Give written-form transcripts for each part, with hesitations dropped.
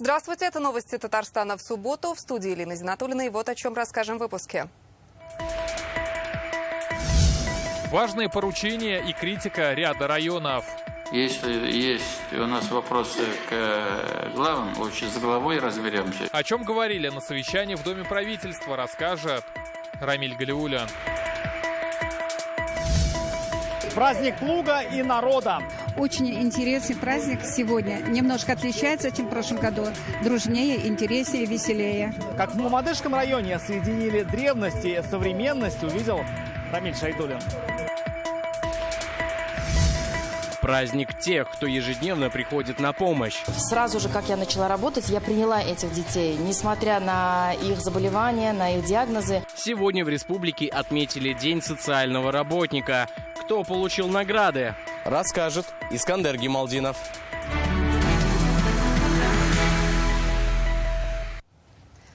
Здравствуйте, это новости Татарстана в субботу. В студии Елена Зинатуллина. И вот о чем расскажем в выпуске. Важные поручения и критика ряда районов. Если есть у нас вопросы к главам, лучше с главой разберемся. О чем говорили на совещании в Доме правительства, расскажет Рамиль Галиуллин. Праздник плуга и народа. Очень интересный праздник сегодня. Немножко отличается, чем в прошлом году. Дружнее, интереснее, веселее. Как в Мамадышском районе соединили древность и современность, увидел Рамиль Шайдуллин. Праздник тех, кто ежедневно приходит на помощь. Сразу же, как я начала работать, я приняла этих детей, несмотря на их заболевания, на их диагнозы. Сегодня в республике отметили День социального работника. Кто получил награды, расскажет Искандер Гималдинов.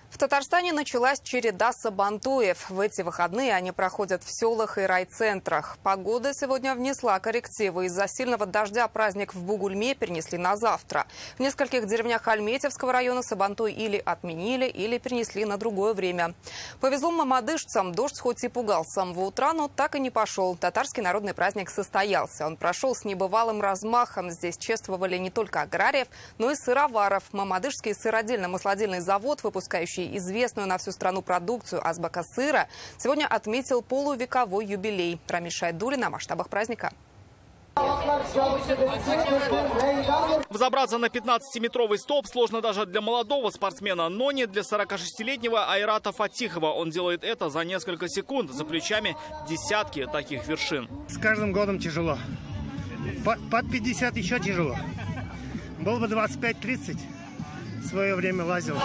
В Татарстане началась череда сабантуев. В эти выходные они проходят в селах и райцентрах. Погода сегодня внесла коррективы. Из-за сильного дождя праздник в Бугульме перенесли на завтра. В нескольких деревнях Альметьевского района сабантуй или отменили, или перенесли на другое время. Повезло мамадышцам. Дождь хоть и пугал с самого утра, но так и не пошел. Татарский народный праздник состоялся. Он прошел с небывалым размахом. Здесь чествовали не только аграриев, но и сыроваров. Мамадышский сыродельно-маслодельный завод, выпускающий известную на всю страну продукцию «Азбака сыра», сегодня отметил полувековой юбилей. Рамиль Шайдуллин о масштабах праздника. Взобраться на 15-метровый столб сложно даже для молодого спортсмена, но не для 46-летнего Айрата Фатихова. Он делает это за несколько секунд. За плечами десятки таких вершин. С каждым годом тяжело. Под 50 еще тяжело. Был бы 25-30, в свое время лазил.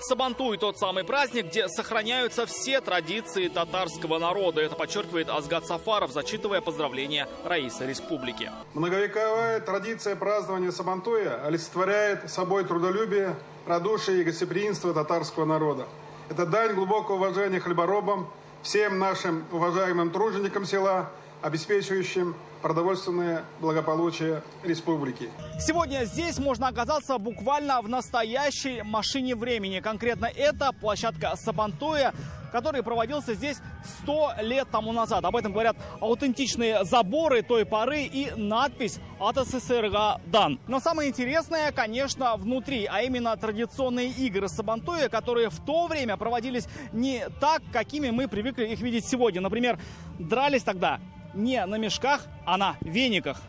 Сабантуй – тот самый праздник, где сохраняются все традиции татарского народа. Это подчеркивает Азгат Сафаров, зачитывая поздравления Раисы Республики. Многовековая традиция празднования Сабантуя олицетворяет собой трудолюбие, радушие и гостеприимство татарского народа. Это дань глубокого уважения хлеборобам, всем нашим уважаемым труженикам села, обеспечивающим продовольственное благополучие республики. Сегодня здесь можно оказаться буквально в настоящей машине времени. Конкретно это площадка Сабантуя, который проводился здесь 100 лет тому назад. Об этом говорят аутентичные заборы той поры и надпись «От СССР дан». Но самое интересное, конечно, внутри, а именно традиционные игры Сабантуя, которые в то время проводились не так, какими мы привыкли их видеть сегодня. Например, дрались тогда не на мешках, а на вениках.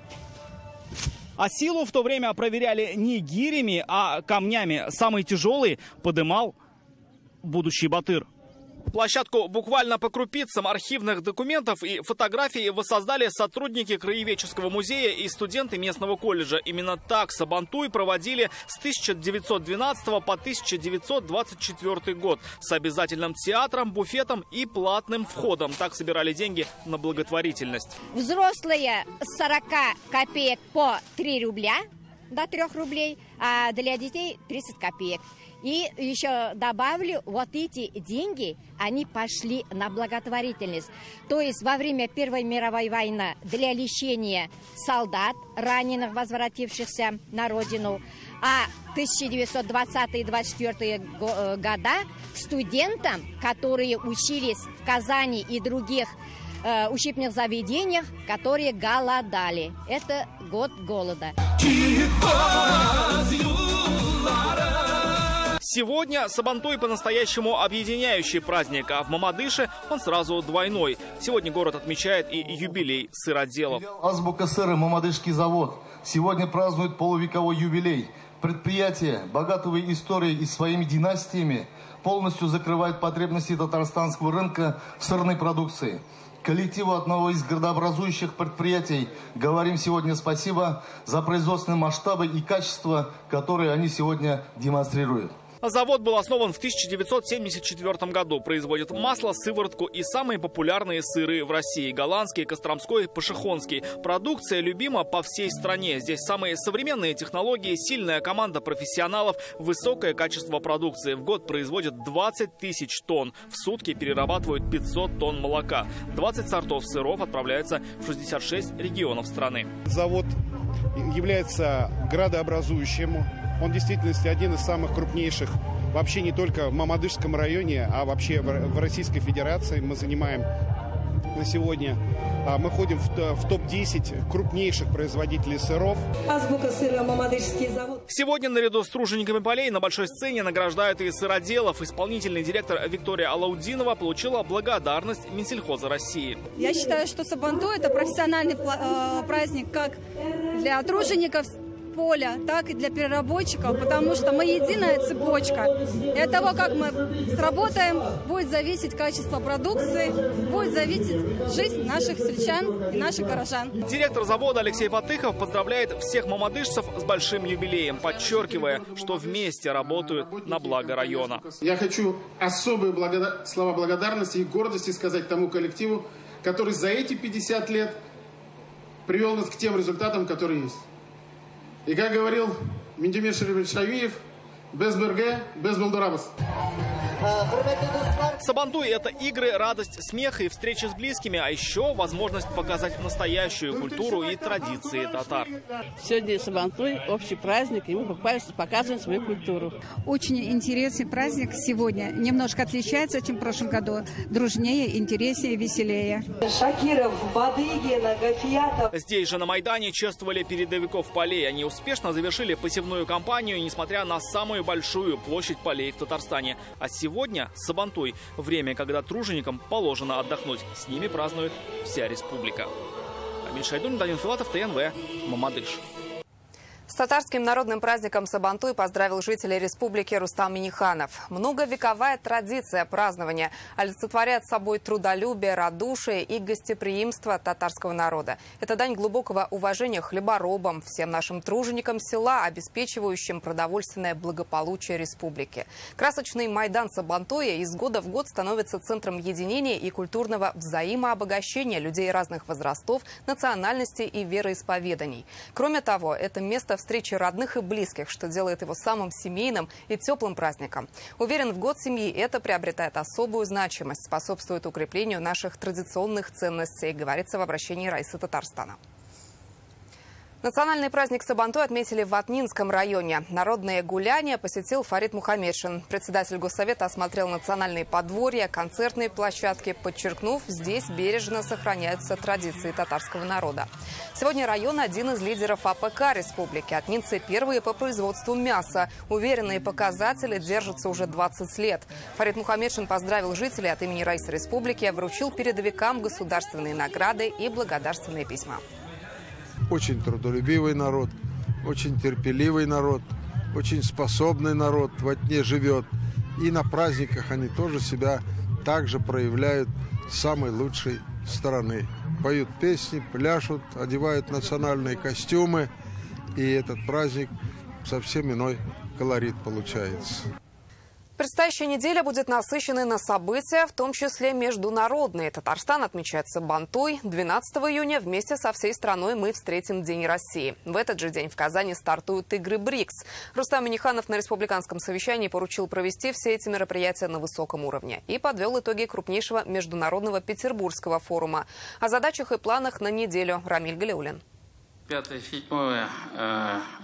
А силу в то время проверяли не гирями, а камнями. Самый тяжелый подымал будущий батыр. Площадку буквально по крупицам архивных документов и фотографий воссоздали сотрудники Краеведческого музея и студенты местного колледжа. Именно так Сабантуй проводили с 1912 по 1924 год. С обязательным театром, буфетом и платным входом. Так собирали деньги на благотворительность. Взрослые с 40 копеек по 3 рубля до 3 рублей, а для детей 30 копеек. И еще добавлю, вот эти деньги, они пошли на благотворительность. То есть во время Первой мировой войны для лечения солдат, раненых, возвратившихся на родину. А 1920-24 года студентам, которые учились в Казани и других учебных заведениях, которые голодали. Это год голода. Сегодня Сабантуй по-настоящему объединяющий праздник, а в Мамадыше он сразу двойной. Сегодня город отмечает и юбилей сыроделов. Азбука сыра Мамадышский завод сегодня празднует полувековой юбилей. Предприятие, богатого историей и своими династиями, полностью закрывает потребности татарстанского рынка в сырной продукции. Коллективу одного из градообразующих предприятий говорим сегодня спасибо за производственные масштабы и качество, которые они сегодня демонстрируют. Завод был основан в 1974 году. Производит масло, сыворотку и самые популярные сыры в России – голландский, костромской, пашихонский. Продукция любима по всей стране. Здесь самые современные технологии, сильная команда профессионалов, высокое качество продукции. В год производят 20 тысяч тонн. В сутки перерабатывают 500 тонн молока. 20 сортов сыров отправляются в 66 регионов страны. Завод является градообразующим. Он в действительности один из самых крупнейших вообще не только в Мамадышском районе, а вообще в Российской Федерации. Мы занимаем на сегодня, мы входим в топ-10 крупнейших производителей сыров. Азбука сыра «Мамадышский завод». Сегодня наряду с тружениками полей на большой сцене награждают и сыроделов. Исполнительный директор Виктория Алаудинова получила благодарность Минсельхоза России. Я считаю, что Сабантуй – это профессиональный праздник как для тружеников поля, так и для переработчиков, потому что мы единая цепочка. И от того, как мы сработаем, будет зависеть качество продукции, будет зависеть жизнь наших сельчан и наших горожан. Директор завода Алексей Фатыхов поздравляет всех мамадышцев с большим юбилеем, подчеркивая, что вместе работают на благо района. Я хочу особые слова благодарности и гордости сказать тому коллективу, который за эти 50 лет привел нас к тем результатам, которые есть. И как говорил Минтимир Шарипович Шавиев, без БРГ, без Балдурабас. Сабантуй – это игры, радость, смех и встречи с близкими, а еще возможность показать настоящую культуру и традиции татар. Сегодня Сабантуй – общий праздник, и мы показываем свою культуру. Очень интересный праздник сегодня. Немножко отличается, чем в прошлом году. Дружнее, интереснее, веселее. Шакиров, Бадыгина, Гафиятов. Здесь же на Майдане чествовали передовиков полей. Они успешно завершили посевную кампанию, несмотря на самую большую площадь полей в Татарстане. А сегодня Сабантуй – время, когда труженикам положено отдохнуть. С ними празднует вся республика. Амиль Шайдун, Данил Филатов, ТНВ, Мамадыш. С татарским народным праздником Сабантуй поздравил жителей республики Рустам Минниханов. Многовековая традиция празднования олицетворяет собой трудолюбие, радушие и гостеприимство татарского народа. Это дань глубокого уважения хлеборобам, всем нашим труженикам села, обеспечивающим продовольственное благополучие республики. Красочный Майдан Сабантуя из года в год становится центром единения и культурного взаимообогащения людей разных возрастов, национальностей и вероисповеданий. Кроме того, это место встречи родных и близких, что делает его самым семейным и теплым праздником. Уверен, в год семьи это приобретает особую значимость, способствует укреплению наших традиционных ценностей, говорится в обращении Раисы Татарстана. Национальный праздник Сабантуй отметили в Атнинском районе. Народные гуляния посетил Фарид Мухаммедшин. Председатель Госсовета осмотрел национальные подворья, концертные площадки, подчеркнув, здесь бережно сохраняются традиции татарского народа. Сегодня район – один из лидеров АПК республики. Атнинцы первые по производству мяса. Уверенные показатели держатся уже 20 лет. Фарид Мухаммедшин поздравил жителей от имени Раисы республики, вручил передовикам государственные награды и благодарственные письма. Очень трудолюбивый народ, очень терпеливый народ, очень способный народ в Атне живет. И на праздниках они тоже себя также проявляют с самой лучшей стороны. Поют песни, пляшут, одевают национальные костюмы. И этот праздник совсем иной колорит получается. Предстоящая неделя будет насыщенной на события, в том числе международные. Татарстан отмечает Сабантуй. 12 июня вместе со всей страной мы встретим День России. В этот же день в Казани стартуют игры БРИКС. Рустам Минниханов на республиканском совещании поручил провести все эти мероприятия на высоком уровне и подвел итоги крупнейшего международного Петербургского форума. О задачах и планах на неделю Рамиль Галиуллин. 5-7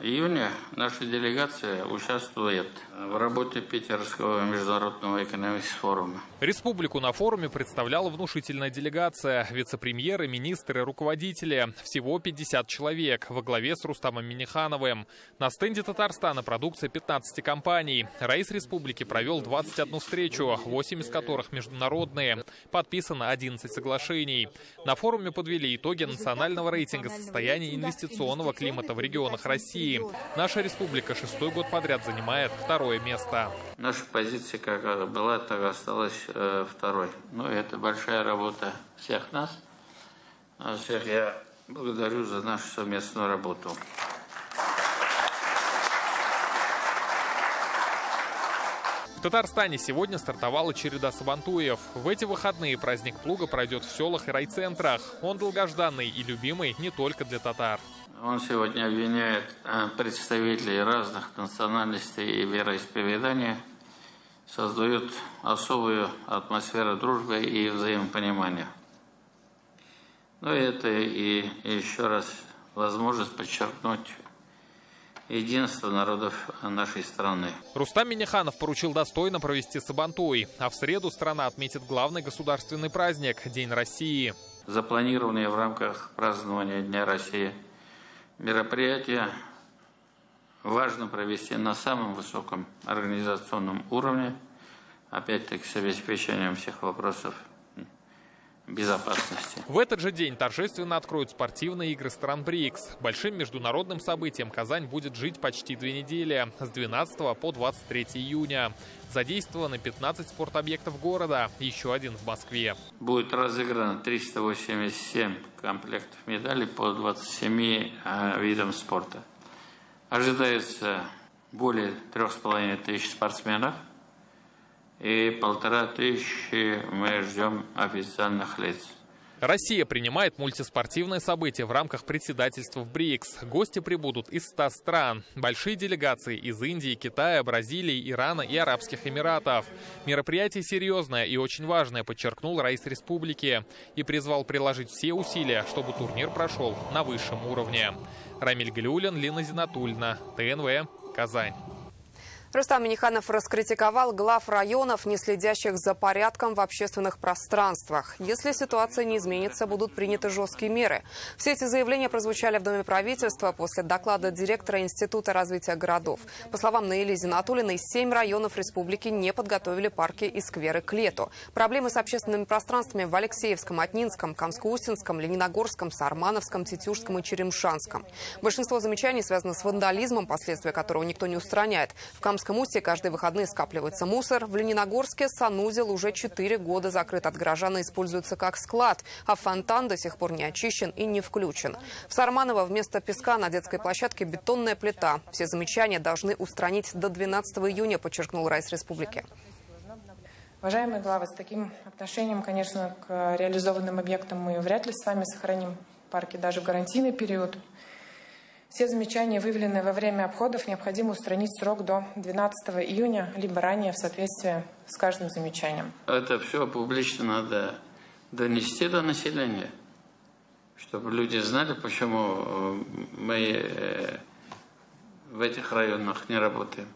июня наша делегация участвует в работе Питерского международного экономического форума. Республику на форуме представляла внушительная делегация. Вице-премьеры, министры, руководители. Всего 50 человек во главе с Рустамом Миннихановым. На стенде Татарстана продукция 15 компаний. Раис республики провел 21 встречу, 8 из которых международные. Подписано 11 соглашений. На форуме подвели итоги национального рейтинга состояния инвестиционного климата в регионах России. Наша республика 6-й год подряд занимает 2-е место. Наша позиция как была, так и осталась 2-й. Но это большая работа всех нас. Всех я благодарю за нашу совместную работу. В Татарстане сегодня стартовала череда Сабантуев. В эти выходные праздник плуга пройдет в селах и райцентрах. Он долгожданный и любимый не только для татар. Он сегодня объединяет представителей разных национальностей и вероисповеданий, создает особую атмосферу дружбы и взаимопонимания. Но это и еще раз возможность подчеркнуть единство народов нашей страны. Рустам Минниханов поручил достойно провести Сабантуй, а в среду страна отметит главный государственный праздник – День России. Запланированные в рамках празднования Дня России мероприятия важно провести на самом высоком организационном уровне, опять-таки с обеспечением всех вопросов безопасности. В этот же день торжественно откроют спортивные игры стран БРИКС. Большим международным событием Казань будет жить почти 2 недели, с 12 по 23 июня. Задействованы 15 спортобъектов города, еще один в Москве. Будет разыграно 387 комплектов медалей по 27 видам спорта. Ожидается более 3500 спортсменов. И 1500 мы ждем официальных лиц. Россия принимает мультиспортивное событие в рамках председательства в БРИКС. Гости прибудут из 100 стран. Большие делегации из Индии, Китая, Бразилии, Ирана и Арабских Эмиратов. Мероприятие серьезное и очень важное, подчеркнул Раис Республики. И призвал приложить все усилия, чтобы турнир прошел на высшем уровне. Рамиль Галиуллин, Лина Зинатульна, ТНВ, Казань. Рустам Минниханов раскритиковал глав районов, не следящих за порядком в общественных пространствах. Если ситуация не изменится, будут приняты жесткие меры. Все эти заявления прозвучали в Доме правительства после доклада директора Института развития городов. По словам Наили Зинатуллиной, 7 районов республики не подготовили парки и скверы к лету. Проблемы с общественными пространствами в Алексеевском, Отнинском, Камско-Устинском, Лениногорском, Сармановском, Тетюшском и Черемшанском. Большинство замечаний связано с вандализмом, последствия которого никто не устраняет. В Камском-Устье каждые выходные скапливается мусор. В Лениногорске санузел уже 4 года закрыт от горожан и используется как склад, а фонтан до сих пор не очищен и не включен. В Сарманово вместо песка на детской площадке бетонная плита. Все замечания должны устранить до 12 июня, подчеркнул Раис Республики. Уважаемые главы, с таким отношением, конечно, к реализованным объектам мы вряд ли с вами сохраним парки даже в гарантийный период. Все замечания, выявленные во время обходов, необходимо устранить в срок до 12 июня, либо ранее в соответствии с каждым замечанием. Это все публично надо донести до населения, чтобы люди знали, почему мы в этих районах не работаем.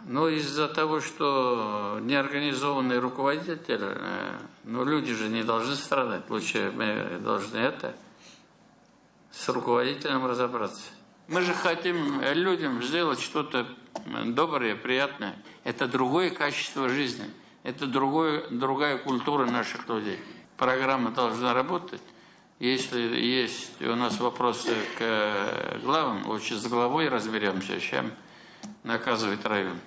Но из-за того, что неорганизованный руководитель, люди же не должны страдать. Лучше мы должны с руководителем разобраться. Мы же хотим людям сделать что-то доброе, приятное. Это другое качество жизни. Это другая культура наших людей. Программа должна работать. Если есть у нас вопросы к главам, лучше с главой разберемся, чем наказывать район.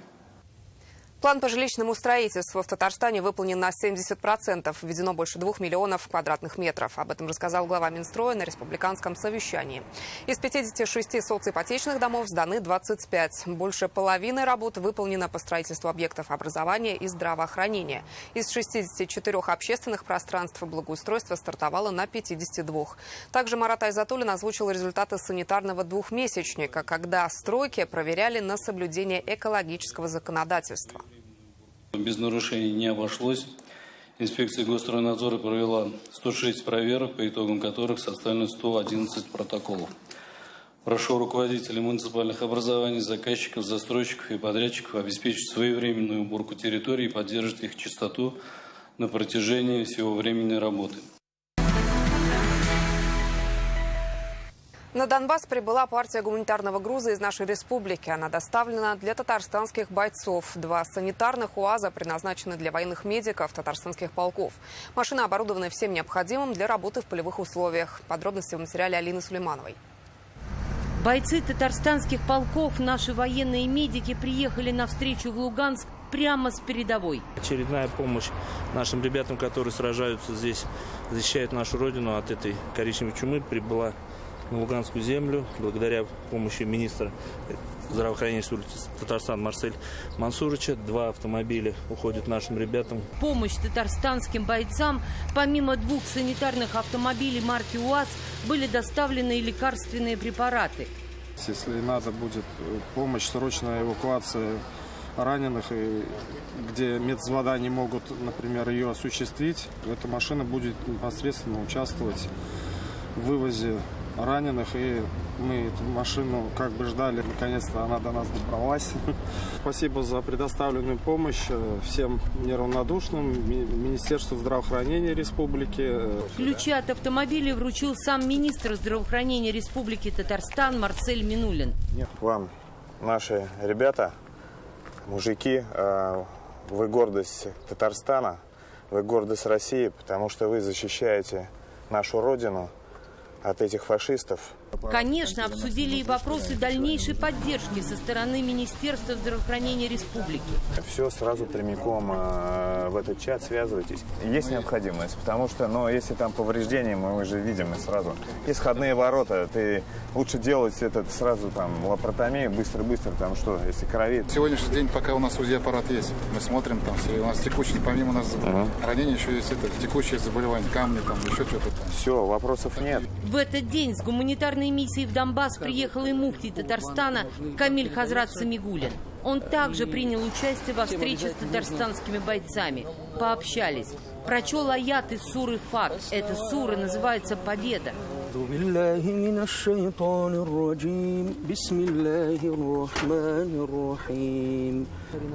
План по жилищному строительству в Татарстане выполнен на 70%. Введено больше 2 миллионов квадратных метров. Об этом рассказал глава Минстроя на республиканском совещании. Из 56 соципотечных домов сданы 25. Больше половины работ выполнено по строительству объектов образования и здравоохранения. Из 64 общественных пространств благоустройство стартовало на 52. Также Марат Айзатуллин озвучил результаты санитарного двухмесячника, когда стройки проверяли на соблюдение экологического законодательства. Без нарушений не обошлось. Инспекция Госстройнадзора провела 106 проверок, по итогам которых составлено 111 протоколов. Прошу руководителей муниципальных образований, заказчиков, застройщиков и подрядчиков обеспечить своевременную уборку территорий и поддерживать их чистоту на протяжении всего времени работы. На Донбасс прибыла партия гуманитарного груза из нашей республики. Она доставлена для татарстанских бойцов. 2 санитарных УАЗа предназначены для военных медиков татарстанских полков. Машины оборудованы всем необходимым для работы в полевых условиях. Подробности в материале Алины Сулеймановой. Бойцы татарстанских полков, наши военные медики приехали навстречу в Луганск прямо с передовой. Очередная помощь нашим ребятам, которые сражаются здесь, защищают нашу родину от этой коричневой чумы, прибыла на Луганскую землю благодаря помощи министра здравоохранения Татарстана Марсель Мансуровича. 2 автомобиля уходят нашим ребятам. Помощь татарстанским бойцам. Помимо 2 санитарных автомобилей марки УАЗ были доставлены и лекарственные препараты. Если надо будет помощь, срочная эвакуация раненых, где медвзвода не могут, например, ее осуществить, эта машина будет непосредственно участвовать в вывозе раненых, и мы эту машину как бы ждали. Наконец-то она до нас добралась. Спасибо за предоставленную помощь всем неравнодушным, Министерству здравоохранения республики. Ключи от автомобиля вручил сам министр здравоохранения Республики Татарстан Марсель Минулин. Вам, наши ребята, мужики, вы гордость Татарстана, вы гордость России, потому что вы защищаете нашу родину от этих фашистов. Конечно, обсудили и вопросы дальнейшей поддержки со стороны Министерства здравоохранения Республики. Все сразу прямиком в этот чат связывайтесь. Есть необходимость, потому что, если там повреждения, мы уже видим и сразу. Есть входные ворота, ты лучше делать этот сразу там лапаротомию быстро-быстро, потому что если кровит. Сегодняшний день, пока у нас УЗИ-аппарат есть, мы смотрим там, у нас текущий, помимо нас ранений, еще есть текущие заболевания, камни, там еще что-то. Все, вопросов нет. В этот день с гуманитарной миссией в Донбасс приехал и муфтий Татарстана Камиль Хазрат Самигуллин. Он также принял участие во встрече с татарстанскими бойцами. Пообщались. Прочел аят из суры Фат. Эта сура называется «Победа».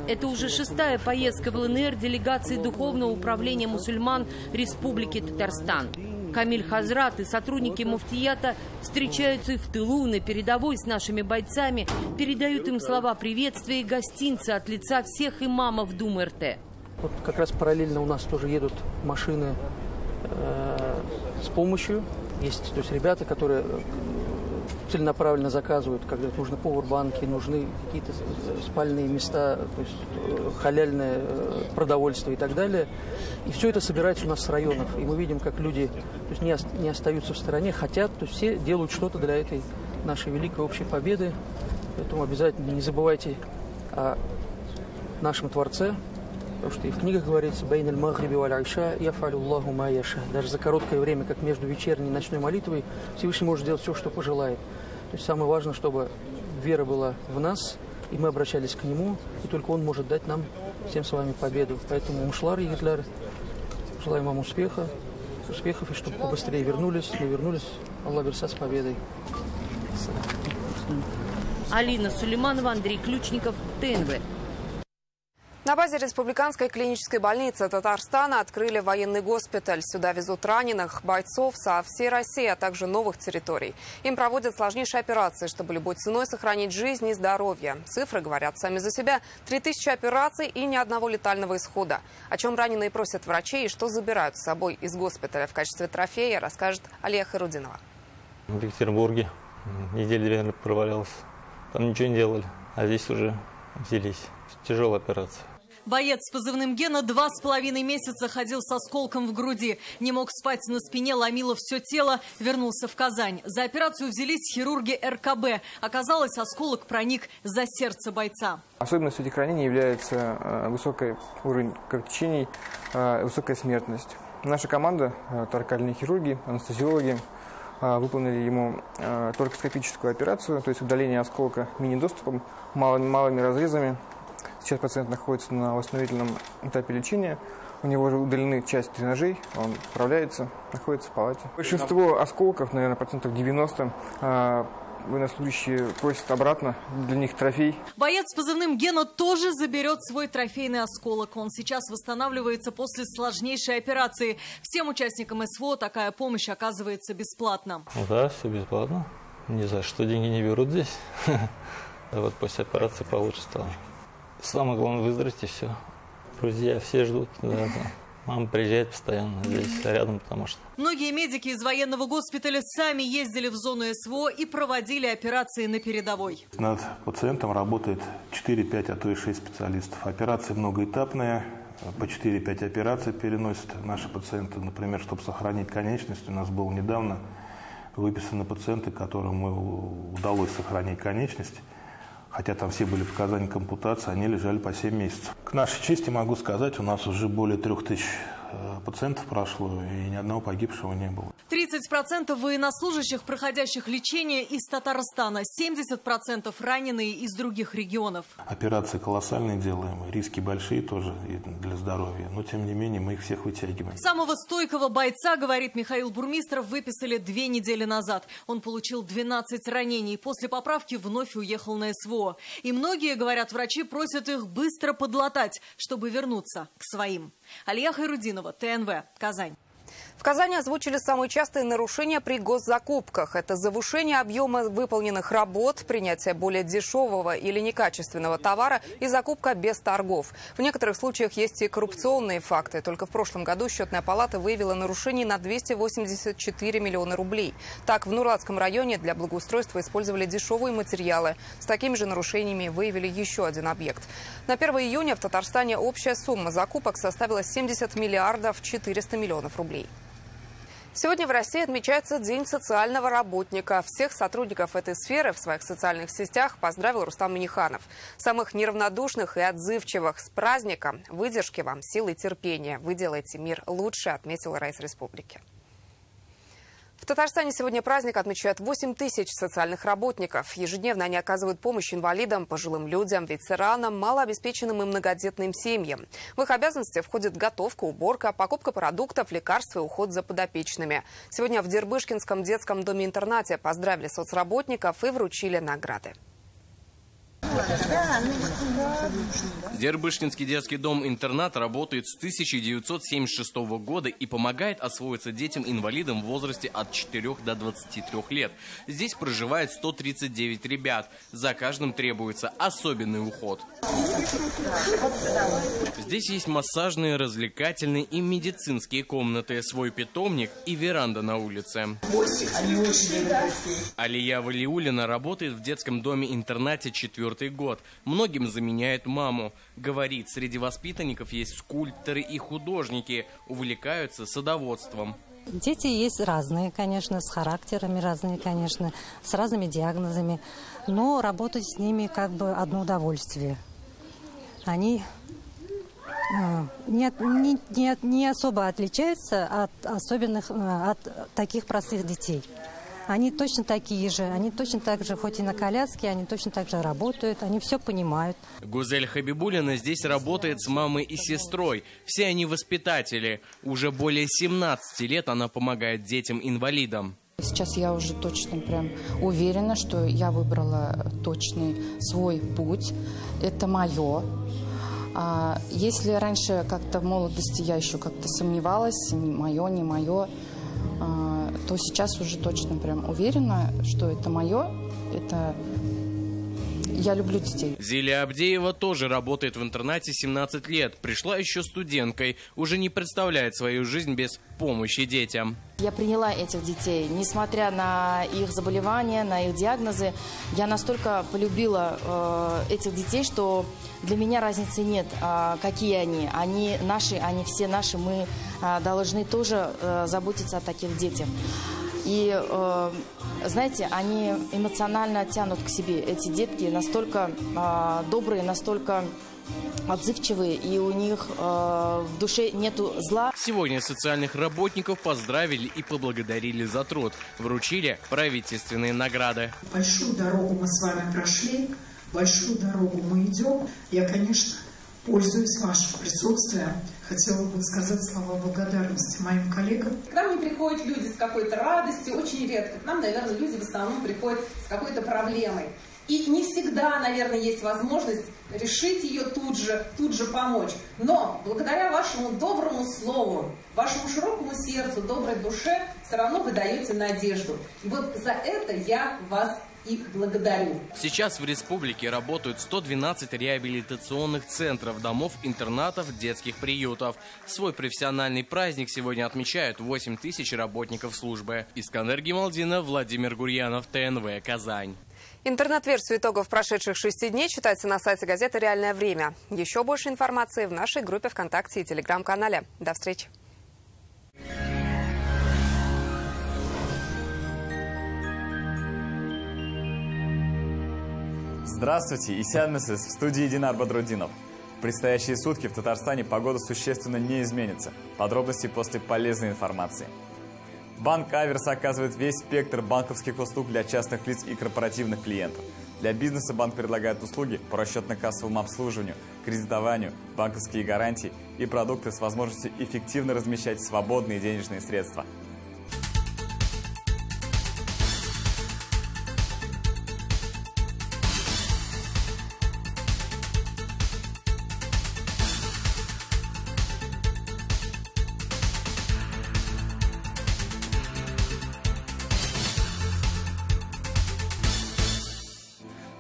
Это уже 6-я поездка в ЛНР делегации Духовного управления мусульман Республики Татарстан. Камиль Хазрат и сотрудники муфтията встречаются и в тылу, на передовой с нашими бойцами, передают им слова приветствия и гостинцы от лица всех имамов Думы РТ. Вот как раз параллельно у нас тоже едут машины с помощью. Есть ребята, которые целенаправленно заказывают, когда нужны пауэрбанки, нужны какие-то спальные места, то есть халяльное продовольствие и так далее. И все это собирается у нас с районов. И мы видим, как люди не остаются в стороне, хотят, то есть все делают что-то для этой нашей великой общей победы. Поэтому обязательно не забывайте о нашем Творце, потому что и в книгах говорится «Бейн аль-Магриби валь-Айша яфалю Аллаху ма яша». Даже за короткое время, как между вечерней и ночной молитвой, Всевышний может делать все, что пожелает. То есть самое важное, чтобы вера была в нас, и мы обращались к Нему, и только Он может дать нам всем с вами победу. Поэтому мушлар и гитляр, желаем вам успехов, и чтобы побыстрее вернулись, не вернулись, Аллах берса с победой. Алина Сулейманова, Андрей Ключников, ТНВ. На базе Республиканской клинической больницы Татарстана открыли военный госпиталь. Сюда везут раненых, бойцов со всей России, а также новых территорий. Им проводят сложнейшие операции, чтобы любой ценой сохранить жизнь и здоровье. Цифры говорят сами за себя. 3000 операций и ни одного летального исхода. О чем раненые просят врачей и что забирают с собой из госпиталя в качестве трофея, расскажет Алия Хайрудинова. В Екатеринбурге недели 2, наверное, провалялся. Там ничего не делали, а здесь уже взялись. Тяжелая операция. Боец с позывным Гена 2,5 месяца ходил с осколком в груди. Не мог спать на спине, ломило все тело. Вернулся в Казань. За операцию взялись хирурги РКБ. Оказалось, осколок проник за сердце бойца. Особенностью этих ранений является высокий уровень кровотечений, высокая смертность. Наша команда, торакальные хирурги, анестезиологи, выполнили ему торакоскопическую операцию, то есть удаление осколка мини-доступом, малыми разрезами. Сейчас пациент находится на восстановительном этапе лечения. У него уже удалены часть дренажей, он справляется, находится в палате. Большинство осколков, наверное, 90%, военнослужащие просят обратно, для них трофей. Боец с позывным Гена тоже заберет свой трофейный осколок. Он сейчас восстанавливается после сложнейшей операции. Всем участникам СВО такая помощь оказывается бесплатно. Да, все бесплатно. Не за что деньги не берут здесь. Вот после операции получше стало. Самое главное выздороветь и все. Друзья все ждут. Да. Мама приезжает постоянно здесь, рядом, потому что... Многие медики из военного госпиталя сами ездили в зону СВО и проводили операции на передовой. Над пациентом работает 4-5, а то и 6 специалистов. Операции многоэтапные. По 4-5 операций переносят наши пациенты. Например, чтобы сохранить конечность, у нас было недавно выписаны пациенты, которым удалось сохранить конечность. Хотя там все были показания к ампутации, они лежали по 7 месяцев. К нашей чести могу сказать, у нас уже более 3000 пациентов прошло, и ни одного погибшего не было. 3 30% военнослужащих, проходящих лечение из Татарстана, 70% раненые из других регионов. Операции колоссальные делаем, риски большие тоже для здоровья, но тем не менее мы их всех вытягиваем. Самого стойкого бойца, говорит Михаил Бурмистров, выписали 2 недели назад. Он получил 12 ранений. После поправки вновь уехал на СВО. И многие, говорят врачи, просят их быстро подлатать, чтобы вернуться к своим. Алия Хайрудинова, ТНВ, Казань. В Казани озвучили самые частые нарушения при госзакупках. Это завышение объема выполненных работ, принятие более дешевого или некачественного товара и закупка без торгов. В некоторых случаях есть и коррупционные факты. Только в прошлом году Счетная палата выявила нарушений на 284 миллиона рублей. Так, в Нурлатском районе для благоустройства использовали дешевые материалы. С такими же нарушениями выявили еще один объект. На 1 июня в Татарстане общая сумма закупок составила 70 миллиардов 400 миллионов рублей. Сегодня в России отмечается День социального работника. Всех сотрудников этой сферы в своих социальных сетях поздравил Рустам Минниханов. Самых неравнодушных и отзывчивых с праздником. Выдержки вам, силы и терпения. Вы делаете мир лучше, отметил Райс Республики. В Татарстане сегодня праздник отмечают 8 тысяч социальных работников. Ежедневно они оказывают помощь инвалидам, пожилым людям, ветеранам, малообеспеченным и многодетным семьям. В их обязанности входит готовка, уборка, покупка продуктов, лекарств и уход за подопечными. Сегодня в Дербышкинском детском доме-интернате поздравили соцработников и вручили награды. Дербышкинский детский дом-интернат работает с 1976 года и помогает освоиться детям-инвалидам в возрасте от 4 до 23 лет. Здесь проживает 139 ребят. За каждым требуется особенный уход. Здесь есть массажные, развлекательные и медицинские комнаты, свой питомник и веранда на улице. Алия Валиуллина работает в детском доме-интернате 4-й год. Многим заменяет маму. Говорит, среди воспитанников есть скульпторы и художники. Увлекаются садоводством. Дети есть разные, конечно, с характерами разные, конечно, с разными диагнозами. Но работать с ними как бы одно удовольствие. Они не особо отличаются от особенных, от таких простых детей. Они точно такие же, они точно так же, хоть и на коляске, они точно так же работают, они все понимают. Гузель Хабибуллина здесь работает с мамой и сестрой. Все они воспитатели. Уже более 17 лет она помогает детям-инвалидам. Сейчас я уже точно прям уверена, что я выбрала точный свой путь. Это мое. Если раньше как-то в молодости я еще как-то сомневалась, не мое, то сейчас уже точно прям уверена, что это мое, это я люблю детей. Зилия Абдеева тоже работает в интернате 17 лет. Пришла еще студенткой, уже не представляет свою жизнь без помощи детям. Я приняла этих детей, несмотря на их заболевания, на их диагнозы. Я настолько полюбила этих детей, что для меня разницы нет, какие они. Они наши, они все наши. Мы должны тоже заботиться о таких детях. И, знаете, они эмоционально тянут к себе. Эти детки настолько добрые, настолько отзывчивые, и у них в душе нету зла. Сегодня социальных работников поздравили и поблагодарили за труд. Вручили правительственные награды. Большую дорогу мы с вами прошли, большую дорогу мы идем. Я, конечно, пользуясь вашим присутствием, хотела бы сказать слова благодарности моим коллегам. К нам не приходят люди с какой-то радостью, очень редко. К нам, наверное, люди в основном приходят с какой-то проблемой. И не всегда, наверное, есть возможность решить ее тут же помочь. Но благодаря вашему доброму слову, вашему широкому сердцу, доброй душе, все равно вы даете надежду. И вот за это я вас и благодарю. Сейчас в республике работают 112 реабилитационных центров, домов, интернатов, детских приютов. Свой профессиональный праздник сегодня отмечают 8 тысяч работников службы. Искандер Гималдинов, Владимир Гурьянов, ТНВ, Казань. Интернет-версию итогов прошедших 6 дней читайте на сайте газеты «Реальное время». Еще больше информации в нашей группе ВКонтакте и Телеграм-канале. До встречи. Здравствуйте, Исянмесис, в студии Динар Бадрудинов. В предстоящие сутки в Татарстане погода существенно не изменится. Подробности после полезной информации. Банк Аверс оказывает весь спектр банковских услуг для частных лиц и корпоративных клиентов. Для бизнеса банк предлагает услуги по расчетно-кассовому обслуживанию, кредитованию, банковские гарантии и продукты с возможностью эффективно размещать свободные денежные средства.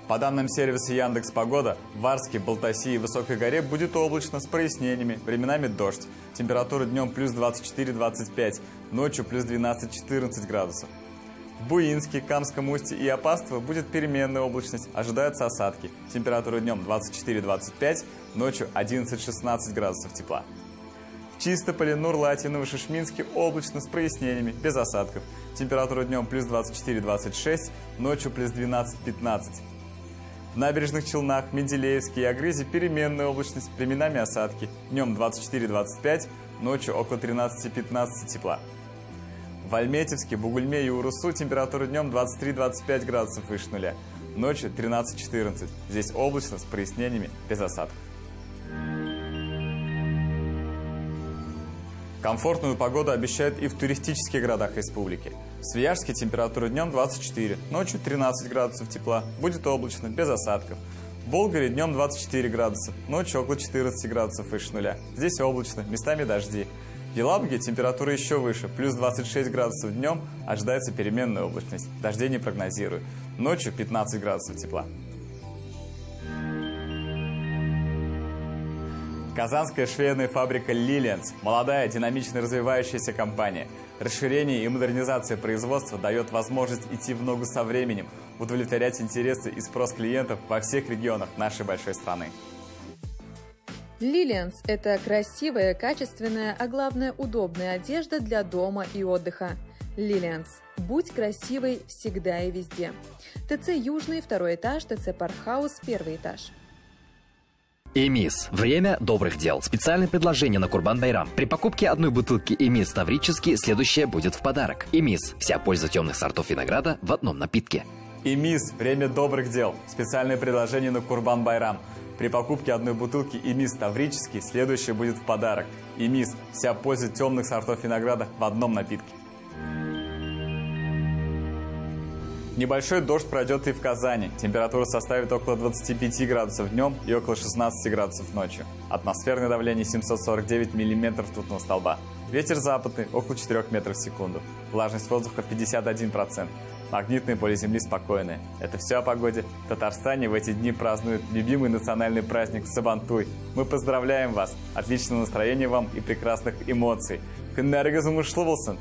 По данным сервиса Яндекс.Погода, в Варске, Балтаси и Высокой горе будет облачно с прояснениями, временами дождь. Температура днем плюс 24-25, ночью плюс 12-14 градусов. В Буинске, Камском устье и Апастово будет переменная облачность, ожидаются осадки. Температура днем 24-25, ночью 11-16 градусов тепла. В Чистополе, Нурлате и Новошишминске облачно с прояснениями, без осадков. Температура днем плюс 24-26, ночью плюс 12-15. В Набережных Челнах, Менделеевске и Агрызе переменная облачность, временами осадки. Днем 24-25, ночью около 13-15 тепла. В Альметьевске, Бугульме и Урусу температура днем 23-25 градусов выше нуля. Ночью 13-14. Здесь облачно с прояснениями, без осадков. Комфортную погоду обещают и в туристических городах республики. В Свияжске температура днем 24, ночью 13 градусов тепла, будет облачно, без осадков. В Болгаре днем 24 градуса, ночью около 14 градусов выше нуля. Здесь облачно, местами дожди. В Елабуге температура еще выше, плюс 26 градусов днем, ожидается переменная облачность, дождей не прогнозируют. Ночью 15 градусов тепла. Казанская швейная фабрика «Лилианс» – молодая, динамично развивающаяся компания. Расширение и модернизация производства дает возможность идти в ногу со временем, удовлетворять интересы и спрос клиентов во всех регионах нашей большой страны. «Лилианс» – это красивая, качественная, а главное удобная одежда для дома и отдыха. «Лилианс» – будь красивой всегда и везде. ТЦ «Южный», 2 этаж, ТЦ «Паркхаус», 1 этаж. Эмис. Время добрых дел. Специальное предложение на Курбан-Байрам. При покупке одной бутылки Эмис Таврический следующее будет в подарок. Эмис. Вся польза темных сортов винограда в одном напитке. Эмис. Время добрых дел. Специальное предложение на Курбан-Байрам. При покупке одной бутылки Эмис Таврический следующее будет в подарок. Эмис. Вся польза темных сортов винограда в одном напитке. Небольшой дождь пройдет и в Казани. Температура составит около 25 градусов днем и около 16 градусов ночью. Атмосферное давление 749 миллиметров ртутного столба. Ветер западный около 4 метров в секунду. Влажность воздуха 51%. Магнитное поле Земли спокойное. Это все о погоде. В Татарстане в эти дни празднуют любимый национальный праздник Сабантуй. Мы поздравляем вас. Отличного настроения вам и прекрасных эмоций. Күннәрегез уңышлы булсын.